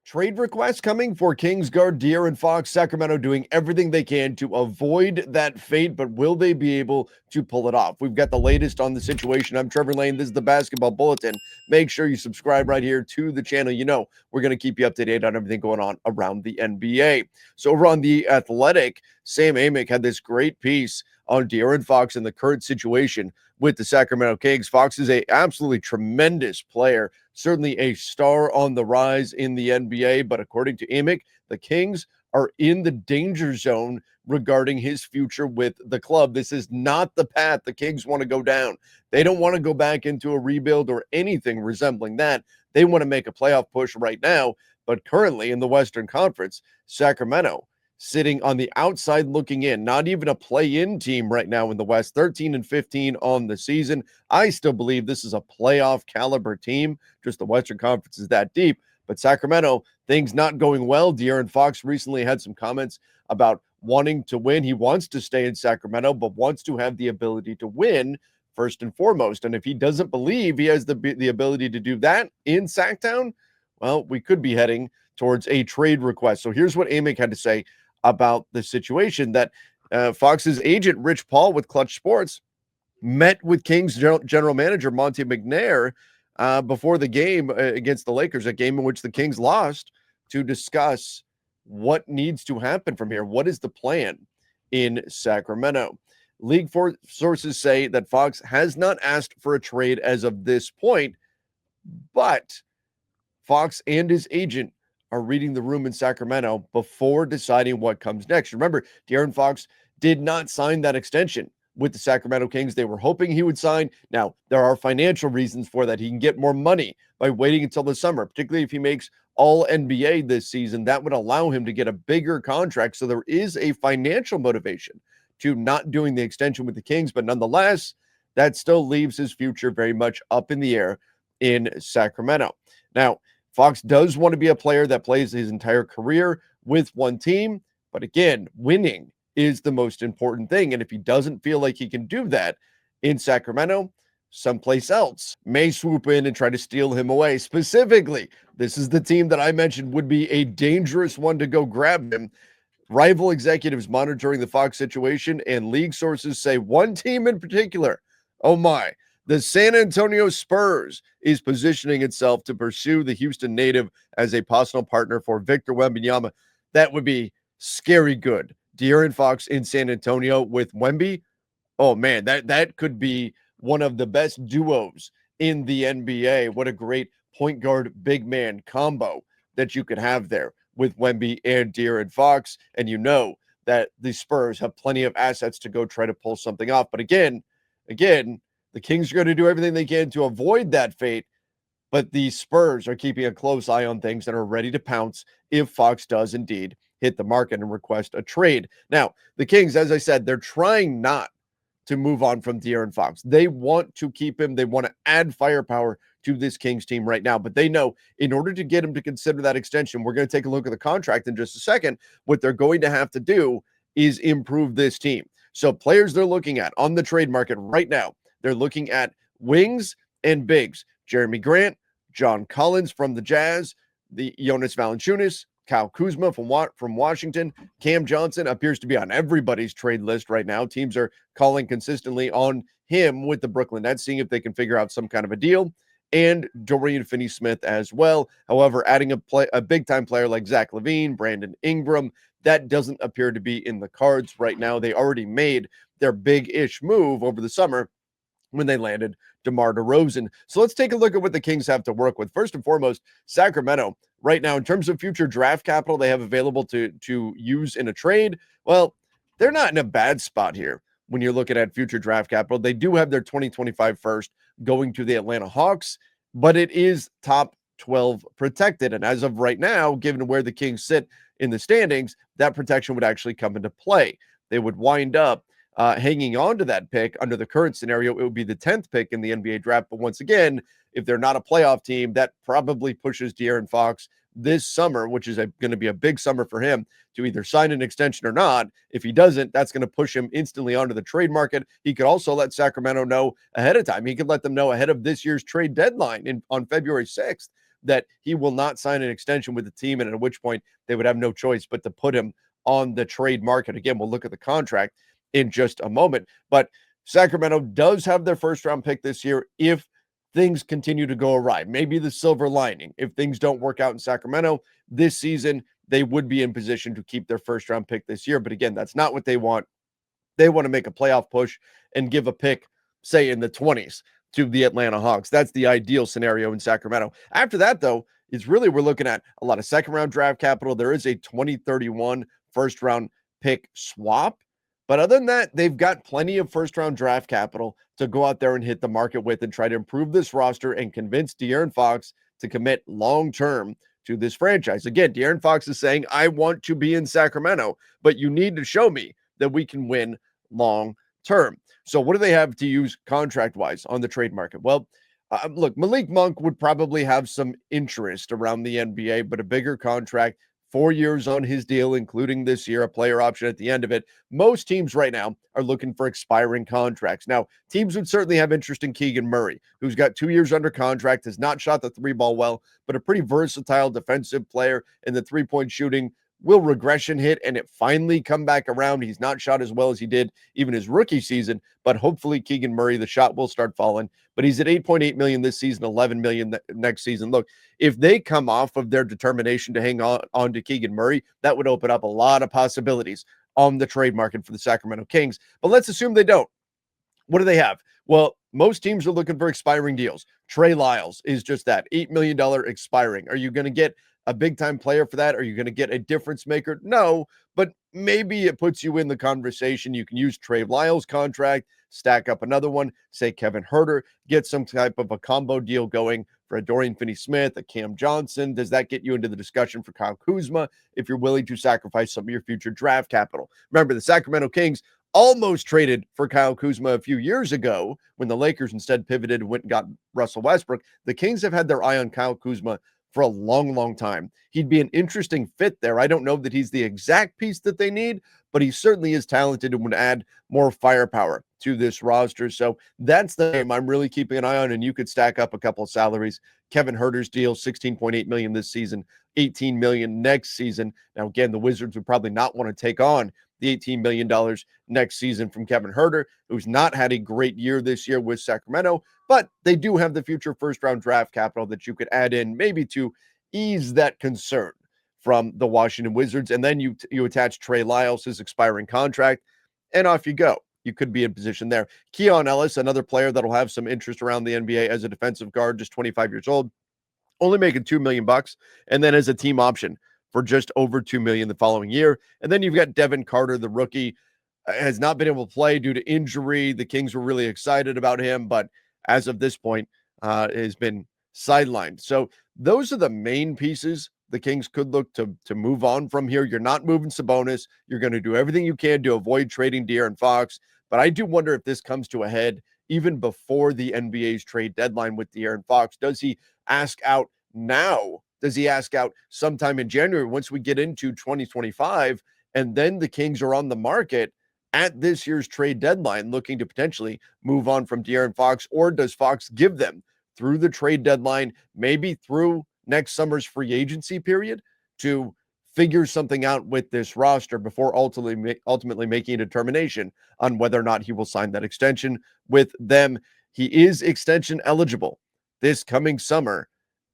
Trade requests coming for Kings guard DeAaron Fox. Sacramento doing everything they can to avoid that fate, but will they be able to pull it off? We've got the latest on the situation. I'm Trevor Lane. This is the Basketball Bulletin. Make sure you subscribe right here to the channel. You know, we're going to keep you up to date on everything going on around the NBA. So over on The Athletic, Sam Amick had this great piece on DeAaron Fox and the current situation with the Sacramento Kings. Fox is a absolutely tremendous player, certainly a star on the rise in the NBA, but according to Amick, the Kings are in the danger zone regarding his future with the club. This is not the path the Kings want to go down. They don't want to go back into a rebuild or anything resembling that. They want to make a playoff push right now, but currently in the Western Conference, Sacramento sitting on the outside looking in, not even a play-in team right now in the West, 13-15 on the season. I still believe this is a playoff caliber team, just the Western Conference is that deep. But Sacramento, things not going well. DeAaron Fox recently had some comments about wanting to win. He wants to stay in Sacramento, but wants to have the ability to win first and foremost. And if he doesn't believe he has the ability to do that in Sacktown, well, we could be heading towards a trade request. So here's what Amick had to say about the situation that Fox's agent, Rich Paul with Clutch Sports, met with Kings general manager Monte McNair before the game against the Lakers, a game in which the Kings lost, to discuss what needs to happen from here. What is the plan in Sacramento? League sources say that Fox has not asked for a trade as of this point, but Fox and his agent are reading the room in Sacramento before deciding what comes next. Remember, DeAaron Fox did not sign that extension with the Sacramento Kings. They were hoping he would sign. Now, there are financial reasons for that. He can get more money by waiting until the summer, particularly if he makes all NBA this season. That would allow him to get a bigger contract. So there is a financial motivation to not doing the extension with the Kings, but nonetheless, that still leaves his future very much up in the air in Sacramento. Now, Fox does want to be a player that plays his entire career with one team, but again, winning is the most important thing. And if he doesn't feel like he can do that in Sacramento, someplace else may swoop in and try to steal him away. Specifically, this is the team that I mentioned would be a dangerous one to go grab him. Rival executives monitoring the Fox situation, and league sources say one team in particular, oh my, the San Antonio Spurs is positioning itself to pursue the Houston native as a possible partner for Victor Wembanyama. That would be scary good. DeAaron Fox in San Antonio with Wemby. Oh man, that could be one of the best duos in the NBA. What a great point guard big man combo that you could have there with Wemby and DeAaron Fox. And you know that the Spurs have plenty of assets to go try to pull something off. But again, the Kings are going to do everything they can to avoid that fate, but the Spurs are keeping a close eye on things and are ready to pounce if Fox does indeed hit the market and request a trade. Now, the Kings, as I said, they're trying not to move on from DeAaron Fox. They want to keep him. They want to add firepower to this Kings team right now, but they know in order to get him to consider that extension, we're going to take a look at the contract in just a second. What they're going to have to do is improve this team. So players they're looking at on the trade market right now, they're looking at wings and bigs. Jeremy Grant, John Collins from the Jazz, the Jonas Valanciunas, Kyle Kuzma from Washington. Cam Johnson appears to be on everybody's trade list right now. Teams are calling consistently on him with the Brooklyn Nets, seeing if they can figure out some kind of a deal. And Dorian Finney-Smith as well. However, adding a big-time player like Zach LaVine, Brandon Ingram, that doesn't appear to be in the cards right now. They already made their big-ish move over the summer when they landed DeMar DeRozan. So let's take a look at what the Kings have to work with. First and foremost, Sacramento, right now, in terms of future draft capital they have available to use in a trade, well, they're not in a bad spot here when you're looking at future draft capital. They do have their 2025 first going to the Atlanta Hawks, but it is top 12 protected. And as of right now, given where the Kings sit in the standings, that protection would actually come into play. They would wind up hanging on to that pick. Under the current scenario, it would be the 10th pick in the NBA draft. But once again, if they're not a playoff team, that probably pushes DeAaron Fox this summer, which is going to be a big summer for him, to either sign an extension or not. If he doesn't, that's going to push him instantly onto the trade market. He could also let Sacramento know ahead of time. He could let them know ahead of this year's trade deadline on February 6th that he will not sign an extension with the team, and at which point they would have no choice but to put him on the trade market. Again, we'll look at the contract in just a moment, but Sacramento does have their first round pick this year if things continue to go awry. Maybe the silver lining, if things don't work out in Sacramento this season, they would be in position to keep their first round pick this year. But again, that's not what they want. They want to make a playoff push and give a pick, say, in the 20s to the Atlanta Hawks. That's the ideal scenario in Sacramento. After that, though, it's really we're looking at a lot of second round draft capital. There is a 2031 first round pick swap. But other than that, they've got plenty of first round draft capital to go out there and hit the market with and try to improve this roster and convince DeAaron Fox to commit long term to this franchise. Again, DeAaron Fox is saying, I want to be in Sacramento, but you need to show me that we can win long term. So what do they have to use contract wise on the trade market? Well, look, Malik Monk would probably have some interest around the NBA, but a bigger contract, 4 years on his deal, including this year, a player option at the end of it. Most teams right now are looking for expiring contracts. Now, teams would certainly have interest in Keegan Murray, who's got 2 years under contract, has not shot the three ball well, but a pretty versatile defensive player in the three-point shooting. Will regression hit and it finally come back around? He's not shot as well as he did even his rookie season, but hopefully Keegan Murray, the shot will start falling. But he's at 8.8 million this season, 11 million next season. Look, if they come off of their determination to hang on to Keegan Murray, that would open up a lot of possibilities on the trade market for the Sacramento Kings. But let's assume they don't. What do they have? Well, most teams are looking for expiring deals. Trey Lyles is just that, $8 million expiring. Are you going to get a big-time player for that? Are you going to get a difference maker? No, but maybe it puts you in the conversation. You can use Trey Lyles' contract, stack up another one, say Kevin Huerter, get some type of a combo deal going for a Dorian Finney-Smith, a Cam Johnson. Does that get you into the discussion for Kyle Kuzma if you're willing to sacrifice some of your future draft capital? Remember, the Sacramento Kings almost traded for Kyle Kuzma a few years ago when the Lakers instead pivoted and went and got Russell Westbrook. The Kings have had their eye on Kyle Kuzma for a long, long time. He'd be an interesting fit there. I don't know that he's the exact piece that they need, but he certainly is talented and would add more firepower to this roster. So that's the name I'm really keeping an eye on, and you could stack up a couple of salaries. Kevin Huerter's deal, $16.8 million this season, $18 million next season. Now, again, the Wizards would probably not want to take on the $18 million next season from Kevin Huerter, who's not had a great year this year with Sacramento, but they do have the future first-round draft capital that you could add in maybe to ease that concern from the Washington Wizards. And then you attach Trey Lyles, his expiring contract, and off you go. You could be in position there. Keon Ellis, another player that'll have some interest around the NBA as a defensive guard, just 25 years old, only making $2 million, and then as a team option for just over $2 million the following year. And then you've got Devin Carter, the rookie, has not been able to play due to injury. The Kings were really excited about him, but as of this point, has been sidelined. So those are the main pieces the Kings could look to move on from here. You're not moving Sabonis. You're going to do everything you can to avoid trading DeAaron Fox. But I do wonder if this comes to a head even before the NBA's trade deadline with DeAaron Fox. Does he ask out now? Does he ask out sometime in January once we get into 2025? And then the Kings are on the market at this year's trade deadline looking to potentially move on from De'Aaron Fox? Or does Fox give them through the trade deadline, maybe through next summer's free agency period, to figure something out with this roster before ultimately making a determination on whether or not he will sign that extension with them? He is extension eligible this coming summer,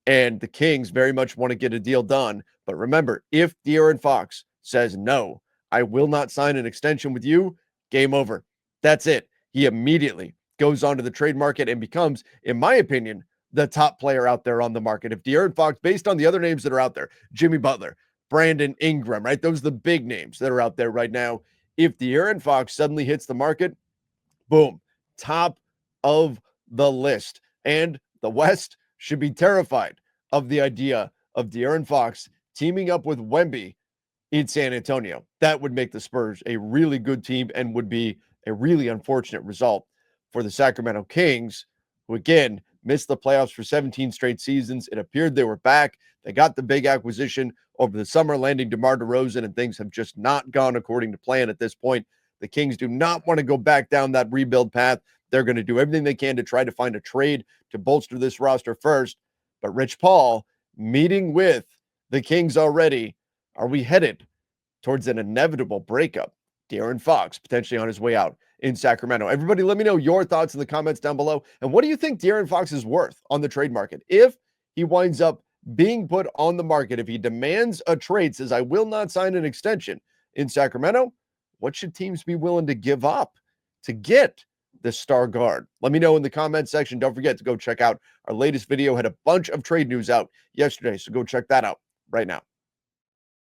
and the Kings very much want to get a deal done. But remember, if De'Aaron Fox says, no, I will not sign an extension with you, game over. That's it. He immediately goes onto the trade market and becomes, in my opinion, the top player out there on the market. If De'Aaron Fox, based on the other names that are out there, Jimmy Butler, Brandon Ingram, right? Those are the big names that are out there right now. If De'Aaron Fox suddenly hits the market, boom, top of the list. And the West should be terrified of the idea of De'Aaron Fox teaming up with Wemby in San Antonio. That would make the Spurs a really good team and would be a really unfortunate result for the Sacramento Kings, who again missed the playoffs for 17 straight seasons. It appeared they were back. They got the big acquisition over the summer, landing DeMar DeRozan, and things have just not gone according to plan at this point. The Kings do not want to go back down that rebuild path. They're going to do everything they can to try to find a trade to bolster this roster first. But Rich Paul meeting with the Kings already. Are we headed towards an inevitable breakup? DeAaron Fox potentially on his way out in Sacramento. Everybody, let me know your thoughts in the comments down below. And what do you think DeAaron Fox is worth on the trade market? If he winds up being put on the market, if he demands a trade, says, I will not sign an extension in Sacramento, what should teams be willing to give up to get the star guard? Let me know in the comments section. Don't forget to go check out our latest video. Had a bunch of trade news out yesterday, so go check that out right now.